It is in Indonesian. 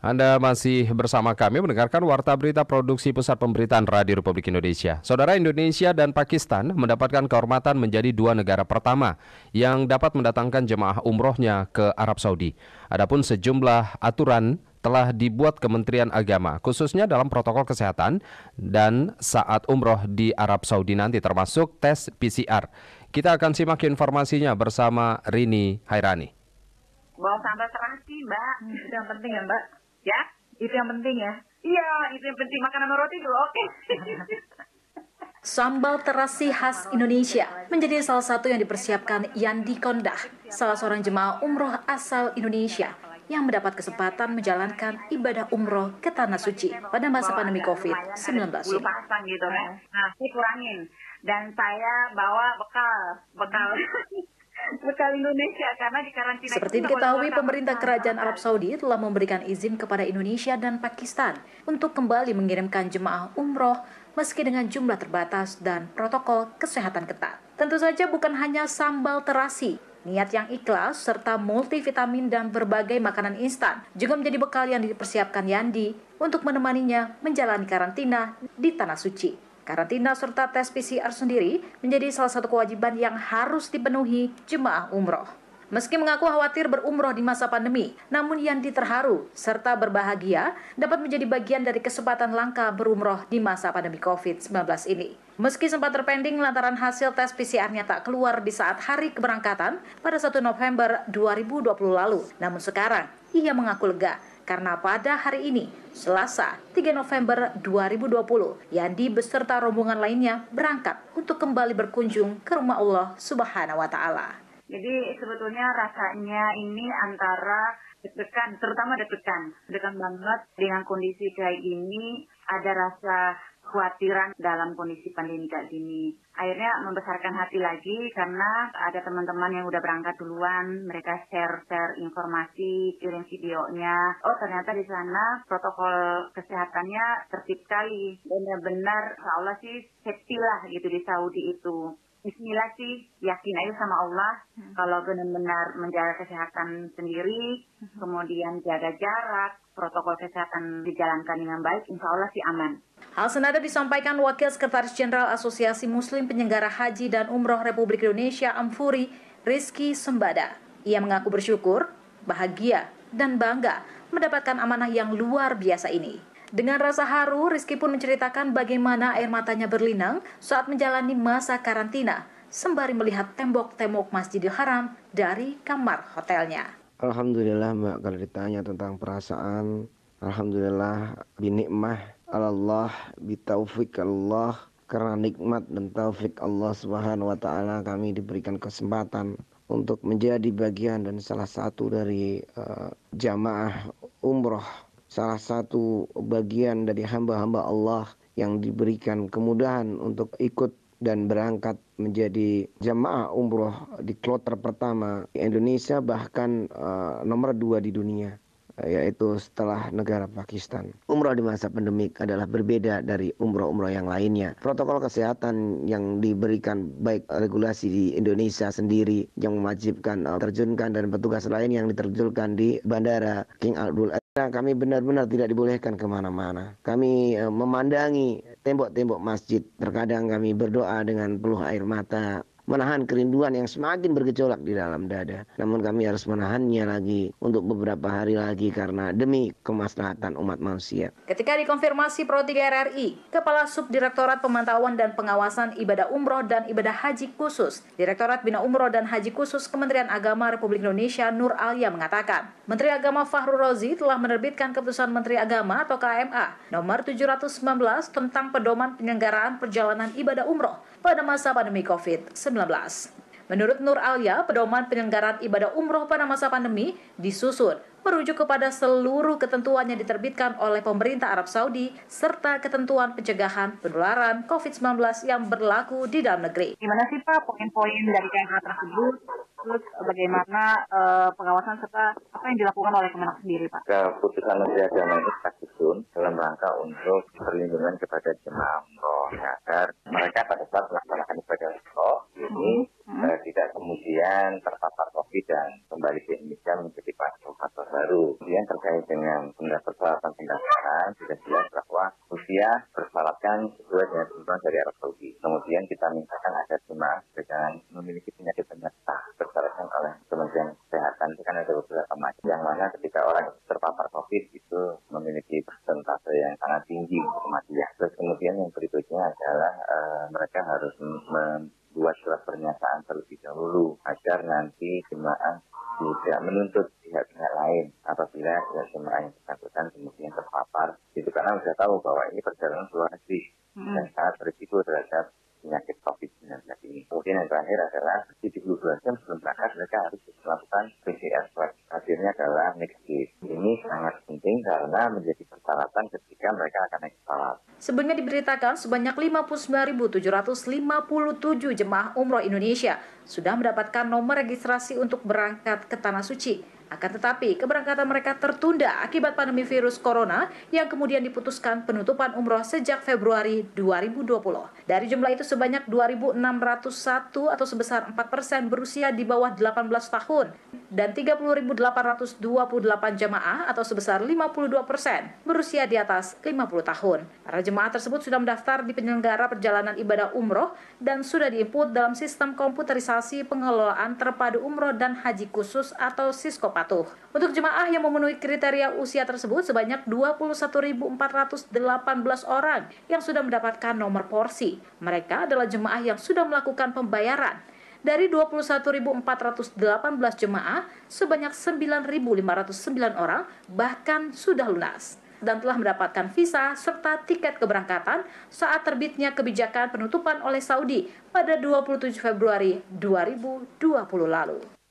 Anda masih bersama kami mendengarkan Warta Berita Produksi Pusat Pemberitaan Radio Republik Indonesia. Saudara, Indonesia dan Pakistan mendapatkan kehormatan menjadi dua negara pertama yang dapat mendatangkan jemaah umrohnya ke Arab Saudi. Adapun sejumlah aturan telah dibuat Kementerian Agama, khususnya dalam protokol kesehatan dan saat umroh di Arab Saudi nanti, termasuk tes PCR. Kita akan simak informasinya bersama Rini Hairani. Bawa sambal terasi, Mbak. Itu yang penting ya, Mbak? Ya? Itu yang penting ya? Iya, itu yang penting. Makan sama roti dulu, oke. Sambal terasi khas Indonesia menjadi salah satu yang dipersiapkan Yandi Kondah, salah seorang jemaah umroh asal Indonesia yang mendapat kesempatan menjalankan ibadah umroh ke Tanah Suci pada masa pandemi COVID-19 ini. Pasang gitu kan. Nah, saya kurangin. Dan saya bawa bekal Indonesia karena di karantina. Seperti diketahui, pemerintah Kerajaan Arab Saudi telah memberikan izin kepada Indonesia dan Pakistan untuk kembali mengirimkan jemaah umroh meski dengan jumlah terbatas dan protokol kesehatan ketat. Tentu saja bukan hanya sambal terasi, niat yang ikhlas serta multivitamin dan berbagai makanan instan juga menjadi bekal yang dipersiapkan Yandi untuk menemaninya menjalani karantina di Tanah Suci. Karantina serta tes PCR sendiri menjadi salah satu kewajiban yang harus dipenuhi jemaah umroh. Meski mengaku khawatir berumroh di masa pandemi, namun Yandi terharu serta berbahagia dapat menjadi bagian dari kesempatan langka berumroh di masa pandemi COVID-19 ini. Meski sempat terpending lantaran hasil tes PCR-nya tak keluar di saat hari keberangkatan pada 1 November 2020 lalu, namun sekarang ia mengaku lega karena pada hari ini, Selasa 3 November 2020, Yandi beserta rombongan lainnya berangkat untuk kembali berkunjung ke rumah Allah Subhanahu wa Ta'ala. Jadi sebetulnya rasanya ini antara deg-degan, terutama deg-degan banget dengan kondisi kayak ini, ada rasa kekhawatiran dalam kondisi pandemi kayak gini. Akhirnya membesarkan hati lagi karena ada teman-teman yang udah berangkat duluan, mereka share informasi, kirim videonya. Oh, ternyata di sana protokol kesehatannya tertib sekali. Benar-benar, insya Allah sih safety lah gitu di Saudi itu. Bismillah sih, yakin aja sama Allah kalau benar-benar menjaga kesehatan sendiri, kemudian jaga jarak, protokol kesehatan dijalankan dengan baik, insya Allah sih aman. Hal senada disampaikan Wakil Sekretaris Jenderal Asosiasi Muslim Penyelenggara Haji dan Umroh Republik Indonesia Amfuri, Rizky Sembada. Ia mengaku bersyukur, bahagia, dan bangga mendapatkan amanah yang luar biasa ini. Dengan rasa haru, Rizky pun menceritakan bagaimana air matanya berlinang saat menjalani masa karantina, sembari melihat tembok-tembok Masjidil Haram dari kamar hotelnya. Alhamdulillah, Mbak, kalau ditanya tentang perasaan, alhamdulillah binikmah Allah, bitaufik Allah, karena nikmat dan taufik Allah Subhanahu wa Ta'ala kami diberikan kesempatan untuk menjadi bagian dan salah satu dari jamaah umroh, salah satu bagian dari hamba-hamba Allah yang diberikan kemudahan untuk ikut dan berangkat menjadi jamaah umroh di kloter pertama di Indonesia, bahkan nomor 2 di dunia, yaitu setelah negara Pakistan. Umroh di masa pandemik adalah berbeda dari umroh-umroh yang lainnya. Protokol kesehatan yang diberikan, baik regulasi di Indonesia sendiri yang mewajibkan terjunkan dan petugas lain yang diterjunkan di Bandara King Abdul Aziz, kami benar-benar tidak dibolehkan kemana-mana. Kami memandangi tembok-tembok masjid. Terkadang kami berdoa dengan peluh air mata, menahan kerinduan yang semakin bergejolak di dalam dada. Namun kami harus menahannya lagi untuk beberapa hari lagi karena demi kemaslahatan umat manusia. Ketika dikonfirmasi Pro 3 RRI, Kepala Subdirektorat Pemantauan dan Pengawasan Ibadah Umroh dan Ibadah Haji Khusus, Direktorat Bina Umroh dan Haji Khusus Kementerian Agama Republik Indonesia Nur Alia mengatakan, Menteri Agama Fahru Rozi telah menerbitkan Keputusan Menteri Agama atau KMA nomor 719 tentang pedoman penyelenggaraan perjalanan ibadah umroh pada masa pandemi COVID-19. Menurut Nur Alia, pedoman penyelenggaraan ibadah umroh pada masa pandemi disusun merujuk kepada seluruh ketentuan yang diterbitkan oleh pemerintah Arab Saudi serta ketentuan pencegahan penularan COVID-19 yang berlaku di dalam negeri. Gimana sih Pak poin-poin dari KMA tersebut? Terus bagaimana pengawasan serta apa yang dilakukan oleh Kemenak sendiri, Pak? Keputusan Menteri Agama ini kita susun dalam rangka untuk perlindungan kepada jemaah umroh agar mereka pada saat melaksanakan ibadah umroh ini tidak kemudian terpapar COVID dan kembali ke Indonesia menjadi pasien baru. Kemudian terkait dengan persyaratan pendaftaran, sudah jelas bahwa usia persyaratkan sesuai dengan ketentuan dari Arab Saudi. Kemudian kita mintakan agar jemaah dengan memiliki penyakit penyerta persyaratkan oleh Kementerian Kesehatan. Itu kan ada beberapa macam, yang mana ketika orang terpapar COVID itu memiliki persentase yang sangat tinggi kematian. Terus kemudian yang berikutnya adalah mereka harus membuat surat pernyataan terlebih dahulu agar nanti jemaah tidak menuntut pihak-pihak lain apabila jemaah yang bersangkutan kemudian terpapar. Itu karena sudah tahu bahwa ini perjalanan luar negeri dan sangat berisiko terhadap penyakit COVID-19 ini. Kemudian yang terakhir adalah 72 jam sebelum berangkat mereka harus melakukan PCR swab. Hasilnya adalah negatif. Ini sangat penting karena menjadi persyaratan ketika mereka akan naik pesawat. Sebelumnya diberitakan sebanyak 59.757 jemaah umroh Indonesia sudah mendapatkan nomor registrasi untuk berangkat ke Tanah Suci. Akan tetapi, keberangkatan mereka tertunda akibat pandemi virus corona yang kemudian diputuskan penutupan umroh sejak Februari 2020. Dari jumlah itu sebanyak 2.601 atau sebesar 4% berusia di bawah 18 tahun dan 30.828 jemaah atau sebesar 52% berusia di atas 50 tahun. Para jemaah tersebut sudah mendaftar di penyelenggara perjalanan ibadah umroh dan sudah diinput dalam sistem komputerisasi pengelolaan terpadu umroh dan haji khusus atau Siskopatuh. Untuk jemaah yang memenuhi kriteria usia tersebut sebanyak 21.418 orang yang sudah mendapatkan nomor porsi. Mereka adalah jemaah yang sudah melakukan pembayaran. Dari 21.418 jemaah, sebanyak 9.509 orang bahkan sudah lunas dan telah mendapatkan visa serta tiket keberangkatan saat terbitnya kebijakan penutupan oleh Saudi pada 27 Februari 2020 lalu.